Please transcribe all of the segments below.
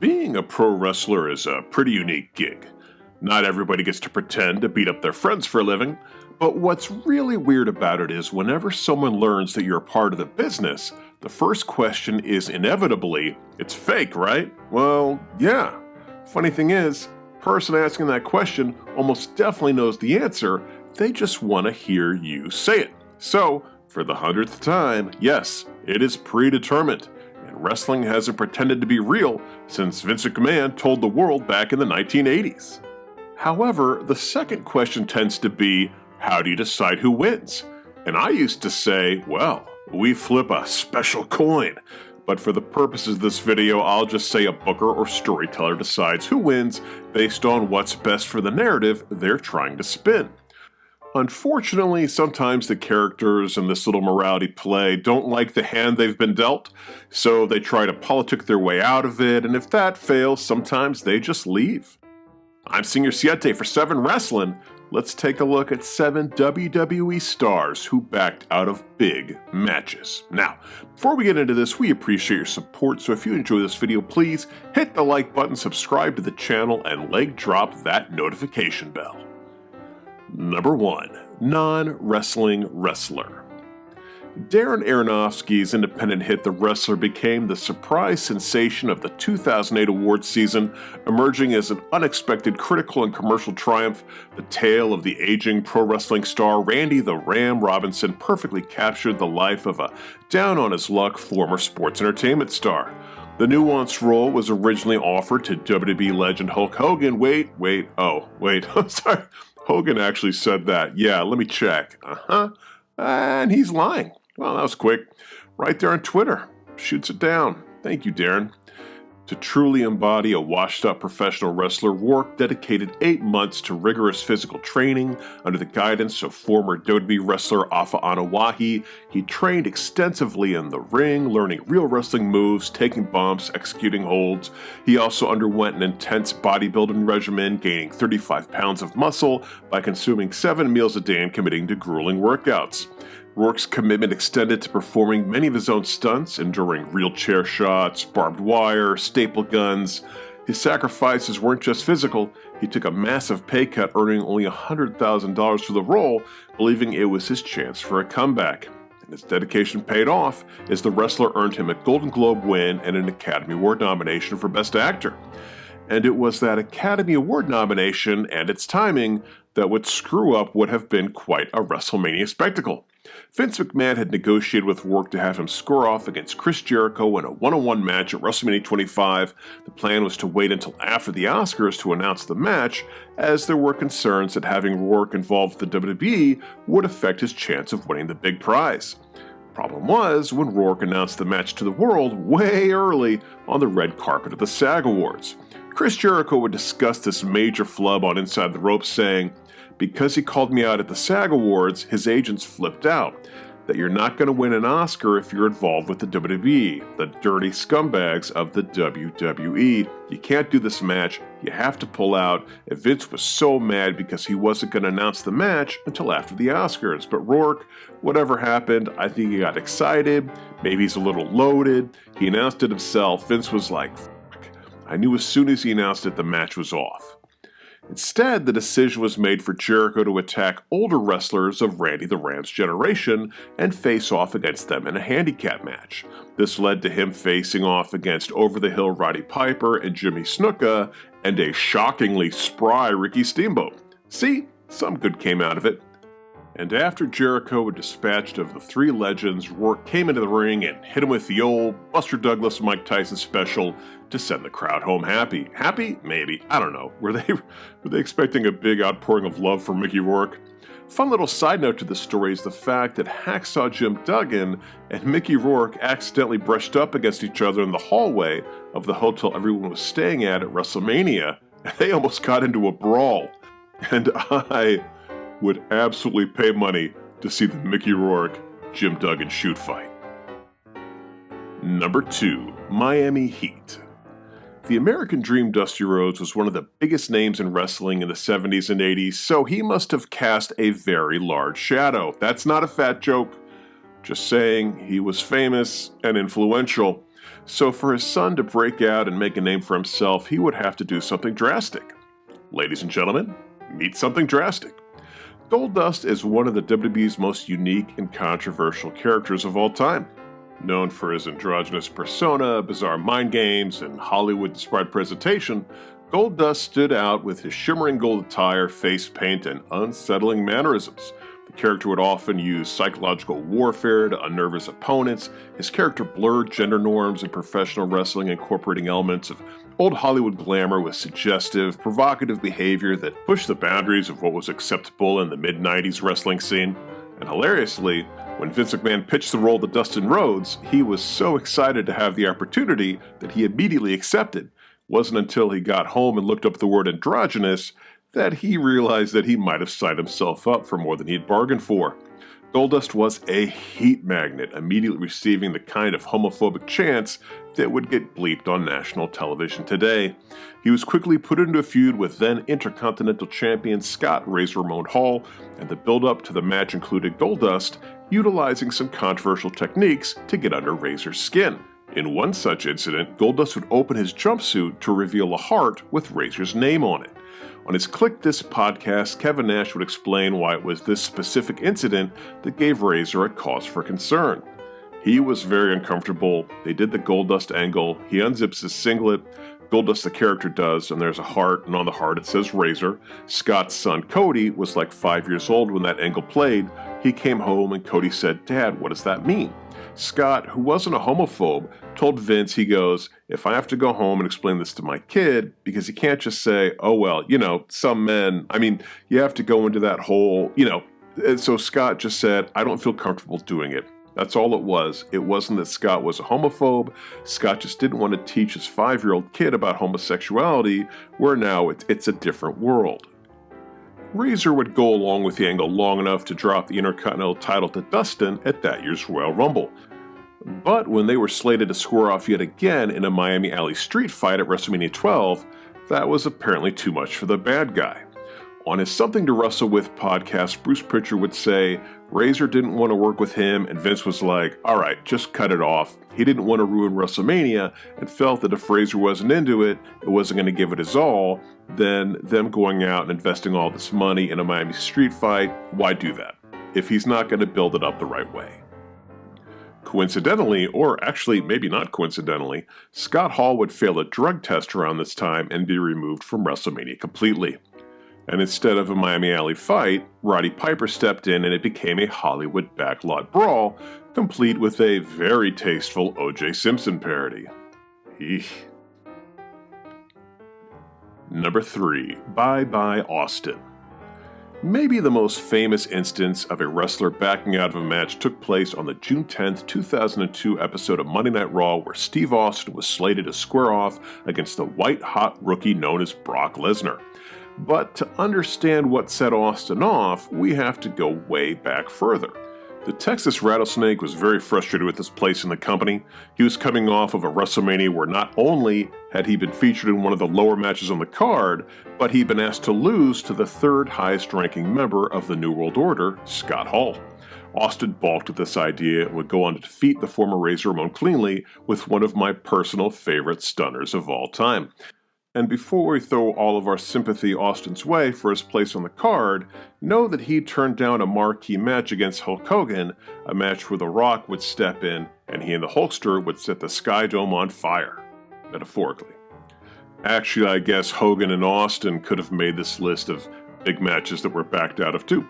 Being a pro wrestler is a pretty unique gig. Not everybody gets to pretend to beat up their friends for a living, but what's really weird about it is whenever someone learns that you're a part of the business, the first question is inevitably, it's fake, right? Well, yeah. Funny thing is, the person asking that question almost definitely knows the answer, they just want to hear you say it. So, for the 100th time, yes, it is predetermined. And wrestling hasn't pretended to be real since Vince McMahon told the world back in the 1980s. However, the second question tends to be, how do you decide who wins? And I used to say, well, we flip a special coin. But for the purposes of this video, I'll just say a booker or storyteller decides who wins based on what's best for the narrative they're trying to spin. Unfortunately, sometimes the characters in this little morality play don't like the hand they've been dealt, so they try to politic their way out of it, and if that fails, sometimes they just leave. I'm Senior Siete for 7 Wrestling. Let's take a look at 7 WWE stars who backed out of big matches. Now, before we get into this, we appreciate your support, so if you enjoy this video, please hit the like button, subscribe to the channel, and leg drop that notification bell. Number 1. Non-wrestling wrestler. Darren Aronofsky's independent hit The Wrestler became the surprise sensation of the 2008 awards season, emerging as an unexpected critical and commercial triumph. The tale of the aging pro wrestling star Randy the Ram Robinson perfectly captured the life of a down-on-his-luck former sports entertainment star. The nuanced role was originally offered to WWE legend Hulk Hogan. I'm sorry. Hogan actually said that. Yeah, let me check. And he's lying. Well, that was quick. Right there on Twitter. Shoots it down. Thank you, Darren. To truly embody a washed-up professional wrestler, Rourke dedicated 8 months to rigorous physical training under the guidance of former WWE wrestler Afa Anawahi. He trained extensively in the ring, learning real wrestling moves, taking bumps, executing holds. He also underwent an intense bodybuilding regimen, gaining 35 pounds of muscle by consuming 7 meals a day and committing to grueling workouts. Rourke's commitment extended to performing many of his own stunts, enduring real chair shots, barbed wire, staple guns. His sacrifices weren't just physical. He took a massive pay cut, earning only $100,000 for the role, believing it was his chance for a comeback. And his dedication paid off, as The Wrestler earned him a Golden Globe win and an Academy Award nomination for Best Actor. And it was that Academy Award nomination and its timing that would screw up what have been quite a WrestleMania spectacle. Vince McMahon had negotiated with Rourke to have him score off against Chris Jericho in a one-on-one match at WrestleMania 25. The plan was to wait until after the Oscars to announce the match, as there were concerns that having Rourke involved with the WWE would affect his chance of winning the big prize. Problem was, when Rourke announced the match to the world way early on the red carpet of the SAG Awards. Chris Jericho would discuss this major flub on Inside the Ropes, saying, because he called me out at the SAG Awards, his agents flipped out. That you're not going to win an Oscar if you're involved with the WWE, the dirty scumbags of the WWE. You can't do this match, you have to pull out. And Vince was so mad because he wasn't going to announce the match until after the Oscars. But Rourke, whatever happened, I think he got excited, maybe he's a little loaded. He announced it himself. Vince was like, fuck. I knew as soon as he announced it the match was off. Instead, the decision was made for Jericho to attack older wrestlers of Randy the Ram's generation and face off against them in a handicap match. This led to him facing off against over-the-hill Roddy Piper and Jimmy Snuka and a shockingly spry Ricky Steamboat. See, some good came out of it. And after Jericho had dispatched of the 3 legends, Rourke came into the ring and hit him with the old Buster Douglas Mike Tyson special to send the crowd home happy. Happy? Maybe. I don't know. Were they expecting a big outpouring of love for Mickey Rourke? Fun little side note to this story is the fact that Hacksaw Jim Duggan and Mickey Rourke accidentally brushed up against each other in the hallway of the hotel everyone was staying at WrestleMania, and they almost got into a brawl. And I would absolutely pay money to see the Mickey Rourke Jim Duggan shoot fight. Number 2. Miami Heat. The American Dream Dusty Rhodes was one of the biggest names in wrestling in the 70s and 80s, so he must have cast a very large shadow. That's not a fat joke. Just saying, he was famous and influential. So for his son to break out and make a name for himself, he would have to do something drastic. Ladies and gentlemen, meet something drastic. Goldust is one of the WWE's most unique and controversial characters of all time. Known for his androgynous persona, bizarre mind games, and Hollywood-inspired presentation, Goldust stood out with his shimmering gold attire, face paint, and unsettling mannerisms. The character would often use psychological warfare to unnerve his opponents. His character blurred gender norms in professional wrestling, incorporating elements of old Hollywood glamour with suggestive, provocative behavior that pushed the boundaries of what was acceptable in the mid-90s wrestling scene. And hilariously, when Vince McMahon pitched the role to Dustin Rhodes, he was so excited to have the opportunity that he immediately accepted. It wasn't until he got home and looked up the word androgynous that he realized that he might have signed himself up for more than he'd bargained for. Goldust was a heat magnet, immediately receiving the kind of homophobic chants that would get bleeped on national television today. He was quickly put into a feud with then Intercontinental Champion Scott Razor Ramon Hall, and the build-up to the match included Goldust utilizing some controversial techniques to get under Razor's skin. In one such incident, Goldust would open his jumpsuit to reveal a heart with Razor's name on it. On his Click This podcast, Kevin Nash would explain why it was this specific incident that gave Razor a cause for concern. He was very uncomfortable. They did the Goldust angle. He unzips his singlet. Goldust the character does, and there's a heart, and on the heart it says Razor. Scott's son Cody was like 5 years old when that angle played. He came home and Cody said, "Dad, what does that mean?" Scott, who wasn't a homophobe, told Vince, he goes, "If I have to go home and explain this to my kid," because you can't just say, "Oh, well, some men," you have to go into that whole, And so Scott just said, "I don't feel comfortable doing it." That's all it was. It wasn't that Scott was a homophobe. Scott just didn't want to teach his 5-year-old kid about homosexuality, where now it's a different world. Razor would go along with the angle long enough to drop the Intercontinental title to Dustin at that year's Royal Rumble. But when they were slated to square off yet again in a Miami Alley street fight at WrestleMania 12, that was apparently too much for the bad guy. On his Something to Wrestle With podcast, Bruce Pritchard would say Razor didn't want to work with him, and Vince was like, "All right, just cut it off." He didn't want to ruin WrestleMania and felt that if Razor wasn't into it, it wasn't going to give it his all, then them going out and investing all this money in a Miami street fight, why do that? If he's not going to build it up the right way. Coincidentally, or actually maybe not coincidentally, Scott Hall would fail a drug test around this time and be removed from WrestleMania completely. And instead of a Miami Alley fight, Roddy Piper stepped in and it became a Hollywood backlot brawl, complete with a very tasteful O.J. Simpson parody. Eesh. Number 3. Bye Bye Austin. Maybe the most famous instance of a wrestler backing out of a match took place on the June 10, 2002 episode of Monday Night Raw, where Steve Austin was slated to square off against the white-hot rookie known as Brock Lesnar. But to understand what set Austin off, we have to go way back further. The Texas Rattlesnake was very frustrated with his place in the company. He was coming off of a WrestleMania where not only had he been featured in one of the lower matches on the card, but he'd been asked to lose to the third highest ranking member of the New World Order, Scott Hall. Austin balked at this idea and would go on to defeat the former Razor Ramon cleanly with one of my personal favorite stunners of all time. And before we throw all of our sympathy Austin's way for his place on the card, know that he turned down a marquee match against Hulk Hogan, a match where The Rock would step in and he and the Hulkster would set the Sky Dome on fire, metaphorically. Actually, I guess Hogan and Austin could have made this list of big matches that were backed out of too.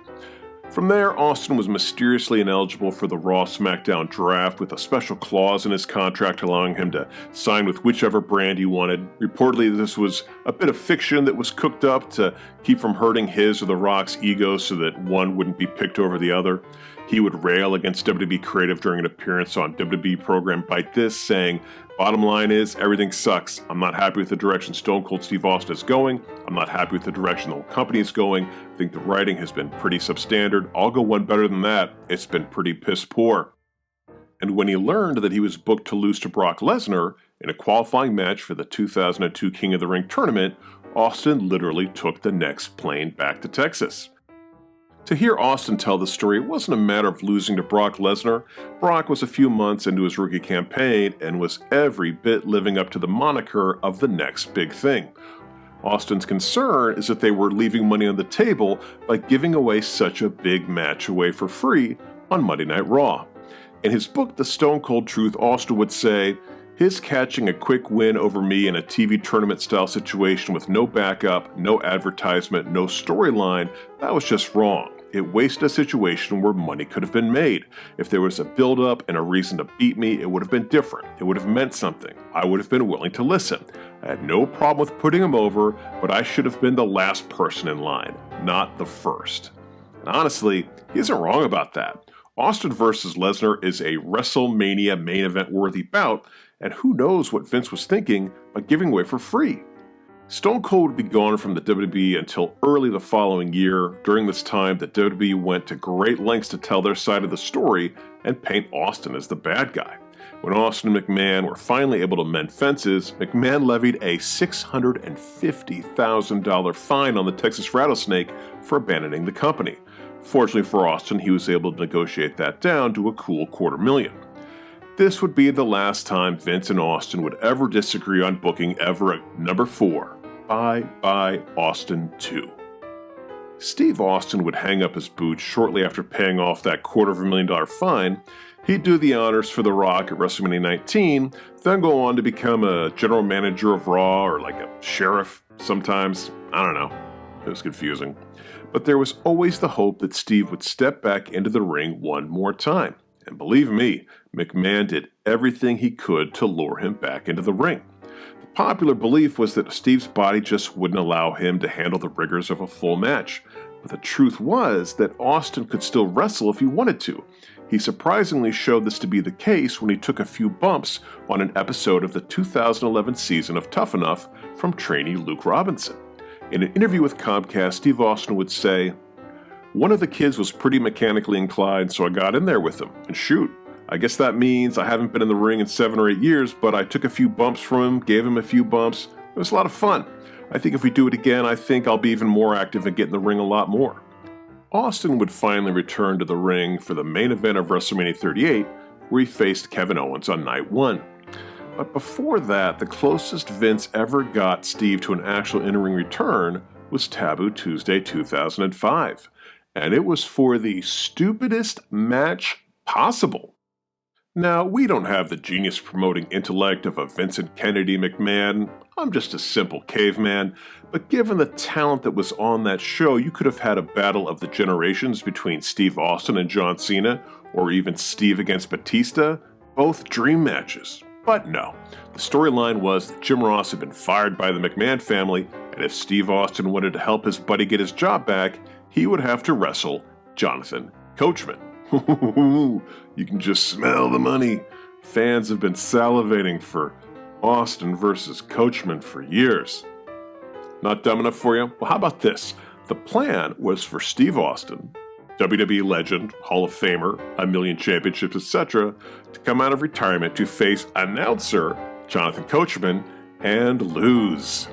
From there, Austin was mysteriously ineligible for the Raw SmackDown draft with a special clause in his contract allowing him to sign with whichever brand he wanted. Reportedly, this was a bit of fiction that was cooked up to keep from hurting his or The Rock's ego so that one wouldn't be picked over the other. He would rail against WWE Creative during an appearance on WWE program Bite This, saying, "Bottom line is, everything sucks. I'm not happy with the direction Stone Cold Steve Austin is going. I'm not happy with the direction the whole company is going. I think the writing has been pretty substandard. I'll go one better than that. It's been pretty piss poor." And when he learned that he was booked to lose to Brock Lesnar in a qualifying match for the 2002 King of the Ring tournament, Austin literally took the next plane back to Texas. To hear Austin tell the story, it wasn't a matter of losing to Brock Lesnar. Brock was a few months into his rookie campaign and was every bit living up to the moniker of the next big thing. Austin's concern is that they were leaving money on the table by giving away such a big match away for free on Monday Night Raw. In his book, The Stone Cold Truth, Austin would say, "His catching a quick win over me in a TV tournament-style situation with no backup, no advertisement, no storyline, that was just wrong. It wasted a situation where money could have been made. If there was a build-up and a reason to beat me, it would have been different. It would have meant something. I would have been willing to listen. I had no problem with putting him over, but I should have been the last person in line, not the first." And honestly, he isn't wrong about that. Austin versus Lesnar is a WrestleMania main event worthy bout, and who knows what Vince was thinking by giving away for free. Stone Cold would be gone from the WWE until early the following year. During this time, the WWE went to great lengths to tell their side of the story and paint Austin as the bad guy. When Austin and McMahon were finally able to mend fences, McMahon levied a $650,000 fine on the Texas Rattlesnake for abandoning the company. Fortunately for Austin, he was able to negotiate that down to a cool $250,000. This would be the last time Vince and Austin would ever disagree on booking ever. Number 4. Bye Bye Austin 2. Steve Austin would hang up his boots shortly after paying off that $250,000 fine. He'd do the honors for The Rock at WrestleMania 19, then go on to become a general manager of Raw or like a sheriff sometimes. I don't know. It was confusing. But there was always the hope that Steve would step back into the ring one more time. And believe me, McMahon did everything he could to lure him back into the ring. The popular belief was that Steve's body just wouldn't allow him to handle the rigors of a full match. But the truth was that Austin could still wrestle if he wanted to. He surprisingly showed this to be the case when he took a few bumps on an episode of the 2011 season of Tough Enough from trainee Luke Robinson. In an interview with Comcast, Steve Austin would say, "One of the kids was pretty mechanically inclined, so I got in there with him. And shoot, I guess that means I haven't been in the ring in 7 or 8 years, but I took a few bumps from him, gave him a few bumps. It was a lot of fun. I think if we do it again, I think I'll be even more active and get in the ring a lot more." Austin would finally return to the ring for the main event of WrestleMania 38, where he faced Kevin Owens on night 1. But before that, the closest Vince ever got Steve to an actual in-ring return was Taboo Tuesday 2005. And it was for the stupidest match possible. Now, we don't have the genius-promoting intellect of a Vincent Kennedy McMahon. I'm just a simple caveman. But given the talent that was on that show, you could have had a battle of the generations between Steve Austin and John Cena, or even Steve against Batista. Both dream matches. But no, the storyline was that Jim Ross had been fired by the McMahon family, and if Steve Austin wanted to help his buddy get his job back, he would have to wrestle Jonathan Coachman. You can just smell the money. Fans have been salivating for Austin versus Coachman for years. Not dumb enough for you? Well, how about this? The plan was for Steve Austin, WWE legend, Hall of Famer, a million championships, etc., to come out of retirement to face announcer Jonathan Coachman and lose.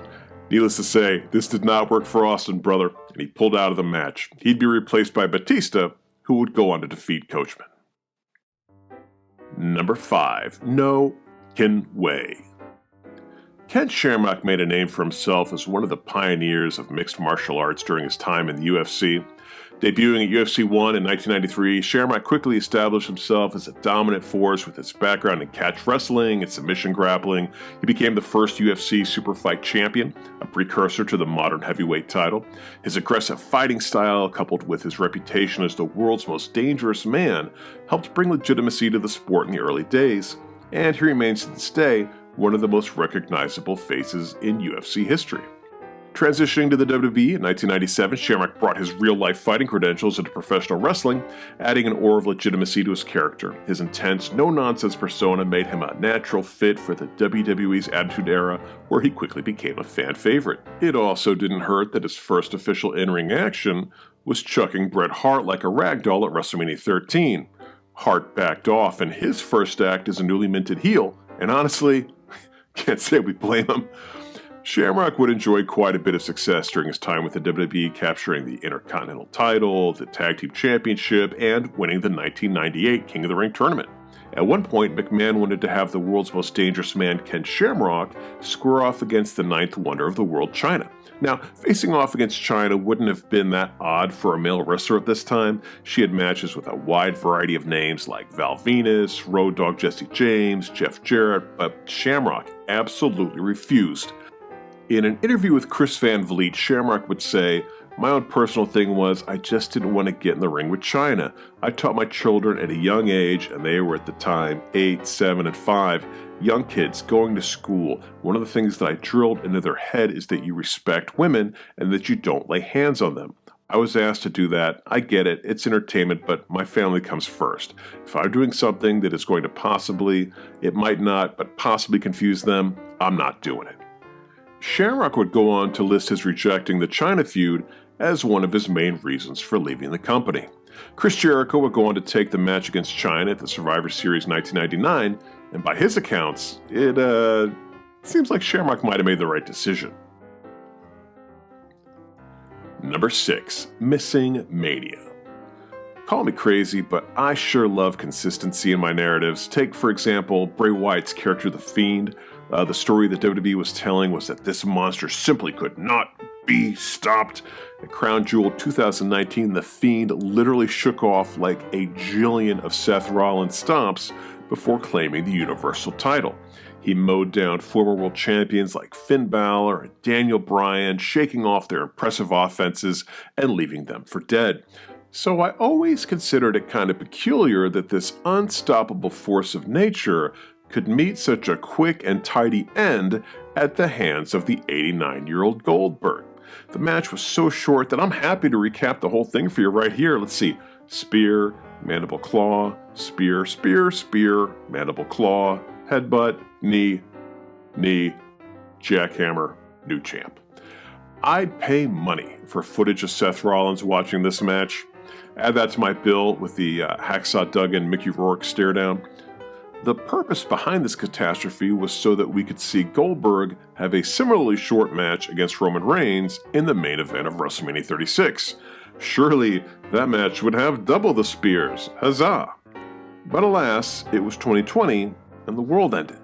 Needless to say, this did not work for Austin, brother, and he pulled out of the match. He'd be replaced by Batista, who would go on to defeat Coachman. Number 5. No Way. Ken Shamrock made a name for himself as one of the pioneers of mixed martial arts during his time in the UFC. Debuting at UFC 1 in 1993, Shamrock quickly established himself as a dominant force with his background in catch wrestling and submission grappling. He became the first UFC Superfight champion, a precursor to the modern heavyweight title. His aggressive fighting style, coupled with his reputation as the world's most dangerous man, helped bring legitimacy to the sport in the early days, and he remains to this day one of the most recognizable faces in UFC history. Transitioning to the WWE in 1997, Shamrock brought his real-life fighting credentials into professional wrestling, adding an aura of legitimacy to his character. His intense, no-nonsense persona made him a natural fit for the WWE's Attitude Era, where he quickly became a fan favorite. It also didn't hurt that his first official in-ring action was chucking Bret Hart like a ragdoll at WrestleMania 13. Hart backed off in his first act as a newly minted heel, and honestly, can't say we blame him. Shamrock would enjoy quite a bit of success during his time with the WWE, capturing the Intercontinental title, the Tag Team Championship, and winning the 1998 King of the Ring tournament. At one point, McMahon wanted to have the world's most dangerous man, Ken Shamrock, square off against the ninth wonder of the world, Chyna. Now, facing off against Chyna wouldn't have been that odd for a male wrestler at this time. She had matches with a wide variety of names like Val Venus, Road Dogg Jesse James, Jeff Jarrett, but Shamrock absolutely refused. In an interview with Chris Van Vliet, Shamrock would say, "My own personal thing was I just didn't want to get in the ring with Chyna. I taught my children at a young age, and they were at the time 8, 7, and 5, young kids going to school. One of the things that I drilled into their head is that you respect women and that you don't lay hands on them. I was asked to do that. I get it. It's entertainment, but my family comes first. If I'm doing something that is going to possibly, it might not, but possibly confuse them, I'm not doing it." Shamrock would go on to list his rejecting the Chyna feud as one of his main reasons for leaving the company. Chris Jericho would go on to take the match against Chyna at the Survivor Series 1999, and by his accounts, it seems like Shamrock might have made the right decision. Number 6. Missing Mania. Call me crazy, but I sure love consistency in my narratives. Take, for example, Bray Wyatt's character, The Fiend. The story that WWE was telling was that this monster simply could not be stopped. At Crown Jewel 2019, The Fiend literally shook off like a jillion of Seth Rollins stomps before claiming the Universal title. He mowed down former world champions like Finn Balor and Daniel Bryan, shaking off their impressive offenses and leaving them for dead. So I always considered it kind of peculiar that this unstoppable force of nature could meet such a quick and tidy end at the hands of the 89-year-old Goldberg. The match was so short that I'm happy to recap the whole thing for you right here. Let's see. Spear, mandible claw, spear, spear, spear, mandible claw, headbutt, knee, knee, jackhammer, new champ. I'd pay money for footage of Seth Rollins watching this match. Add that to my bill with the Hacksaw Duggan Mickey Rourke stare down. The purpose behind this catastrophe was so that we could see Goldberg have a similarly short match against Roman Reigns in the main event of WrestleMania 36. Surely that match would have double the spears. Huzzah! But alas, it was 2020 and the world ended.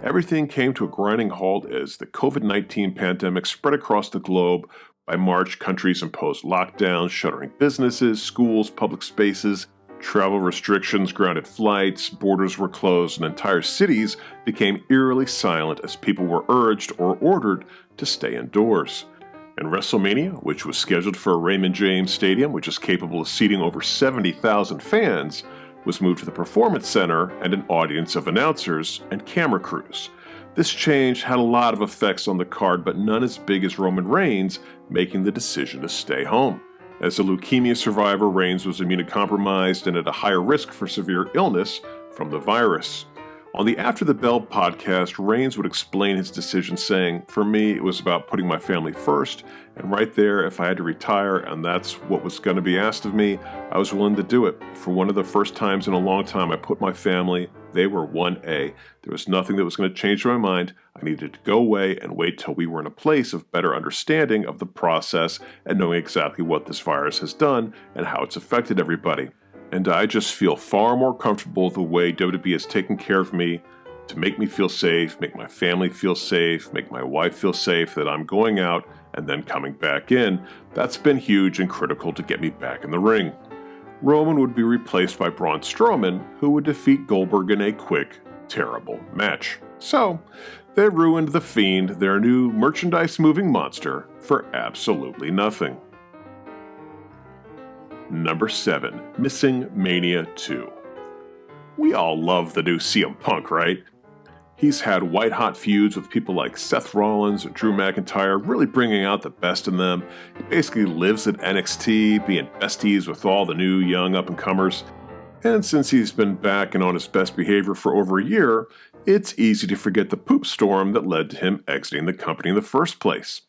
Everything came to a grinding halt as the COVID-19 pandemic spread across the globe. By March, countries imposed lockdowns, shuttering businesses, schools, public spaces. Travel restrictions grounded flights, borders were closed, and entire cities became eerily silent as people were urged or ordered to stay indoors. And WrestleMania, which was scheduled for Raymond James Stadium, which is capable of seating over 70,000 fans, was moved to the Performance Center and an audience of announcers and camera crews. This change had a lot of effects on the card, but none as big as Roman Reigns making the decision to stay home. As a leukemia survivor, Reigns was immunocompromised and at a higher risk for severe illness from the virus. On the After the Bell podcast, Reigns would explain his decision saying, "For me, it was about putting my family first, and right there, if I had to retire and that's what was going to be asked of me, I was willing to do it. For one of the first times in a long time, I put my family, they were 1A. There was nothing that was going to change my mind. I needed to go away and wait till we were in a place of better understanding of the process and knowing exactly what this virus has done and how it's affected everybody. And I just feel far more comfortable the way WWE has taken care of me to make me feel safe, make my family feel safe, make my wife feel safe that I'm going out and then coming back in. That's been huge and critical to get me back in the ring." Roman would be replaced by Braun Strowman, who would defeat Goldberg in a quick, terrible match. So, they ruined The Fiend, their new merchandise-moving monster, for absolutely nothing. Number 7. Missing Mania 2. We all love the new CM Punk, right? He's had white-hot feuds with people like Seth Rollins and Drew McIntyre, really bringing out the best in them. He basically lives at NXT, being besties with all the new young up-and-comers. And since he's been back and on his best behavior for over a year, it's easy to forget the poop storm that led to him exiting the company in the first place.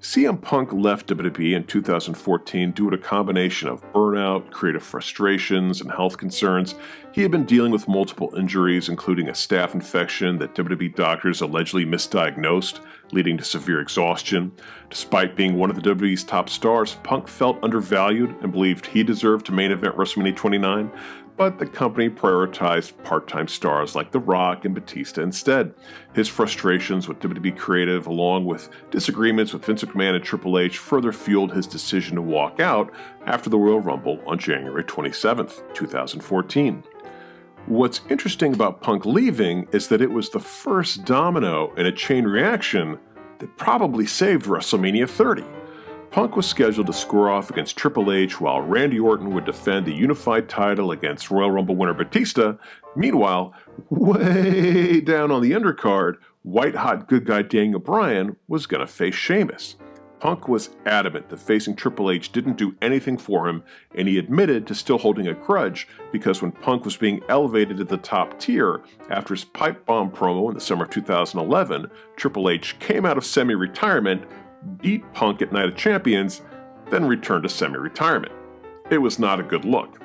CM Punk left WWE in 2014 due to a combination of burnout, creative frustrations, and health concerns. He had been dealing with multiple injuries, including a staph infection that WWE doctors allegedly misdiagnosed, leading to severe exhaustion. Despite being one of the WWE's top stars, Punk felt undervalued and believed he deserved to main event WrestleMania 29, but the company prioritized part-time stars like The Rock and Batista instead. His frustrations with WWE creative, along with disagreements with Vince McMahon and Triple H, further fueled his decision to walk out after the Royal Rumble on January 27, 2014. What's interesting about Punk leaving is that it was the first domino in a chain reaction that probably saved WrestleMania 30. Punk was scheduled to square off against Triple H while Randy Orton would defend the unified title against Royal Rumble winner Batista. Meanwhile, way down on the undercard, white-hot good guy Daniel Bryan was going to face Sheamus. Punk was adamant that facing Triple H didn't do anything for him, and he admitted to still holding a grudge because when Punk was being elevated to the top tier after his pipe bomb promo in the summer of 2011, Triple H came out of semi-retirement, beat Punk at Night of Champions, then returned to semi-retirement. It was not a good look.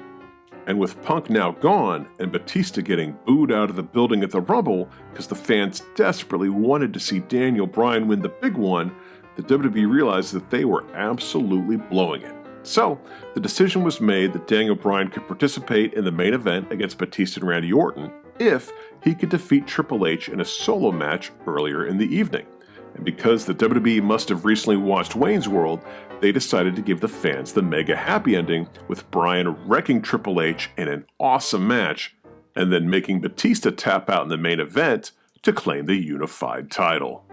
And with Punk now gone and Batista getting booed out of the building at the Rumble because the fans desperately wanted to see Daniel Bryan win the big one, the WWE realized that they were absolutely blowing it. So, the decision was made that Daniel Bryan could participate in the main event against Batista and Randy Orton if he could defeat Triple H in a solo match earlier in the evening. And because the WWE must have recently watched Wayne's World, they decided to give the fans the mega happy ending with Bryan wrecking Triple H in an awesome match, and then making Batista tap out in the main event to claim the unified title.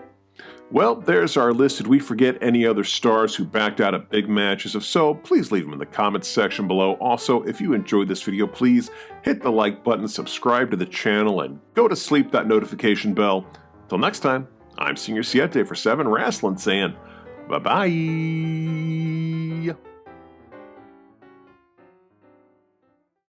Well, there's our list. Did we forget any other stars who backed out of big matches? If so, please leave them in the comments section below. Also, if you enjoyed this video, please hit the like button, subscribe to the channel, and go to sleep that notification bell. Till next time, I'm Senior Siete for 7 Wrestling saying bye-bye.